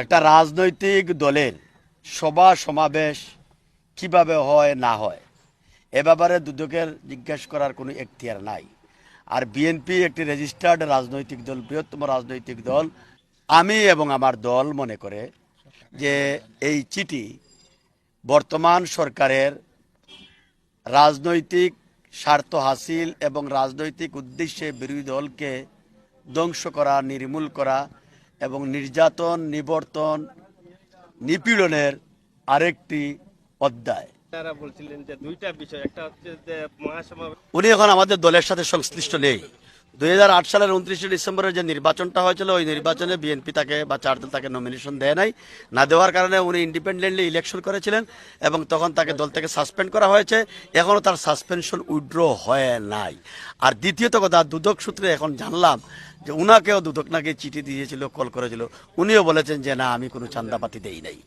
একটা রাজনৈতিক দলের সভা সমাবেশ কিভাবে হয় না হয় এ ব্যাপারে দুদকের জিজ্ঞাসা করার কোনো এখতিয়ার নাই। আর বিএনপি একটি রেজিস্টার্ড রাজনৈতিক দল, বৃহত্তম রাজনৈতিক দল। আমি এবং আমার দল মনে করে যে এই চিঠি বর্তমান সরকারের রাজনৈতিক স্বার্থ হাসিল এবং রাজনৈতিক উদ্দেশ্যে বিরোধী দলকে ধ্বংস করা, নির্মূল করা এবং নির্যাতন, নিবর্তন, নিপীড়নের আরেকটি অধ্যায়। তারা বলছিলেন যে দুইটা বিষয়, একটা হচ্ছে যে মহাসমাবেশ। উনি এখন আমাদের দলের সাথে সংশ্লিষ্ট নেই। 2008 সালের 29শে ডিসেম্বরের যে নির্বাচনটা হয়েছিল, ওই নির্বাচনে বিএনপি তাকে বা চার দল তাকে নমিনেশন দেয় নাই। না দেওয়ার কারণে উনি ইন্ডিপেন্ডেন্টলি ইলেকশন করেছিলেন এবং তখন তাকে দল থেকে সাসপেন্ড করা হয়েছে। এখনও তার সাসপেনশন উইথড্র হয় নাই। আর দ্বিতীয়ত কথা, দুদক সূত্রে এখন জানলাম যে উনাকেও দুদক নাকি চিঠি দিয়েছিল, কল করেছিল। উনিও বলেছেন যে না, আমি কোনো চান্দাপাতি দেই নাই।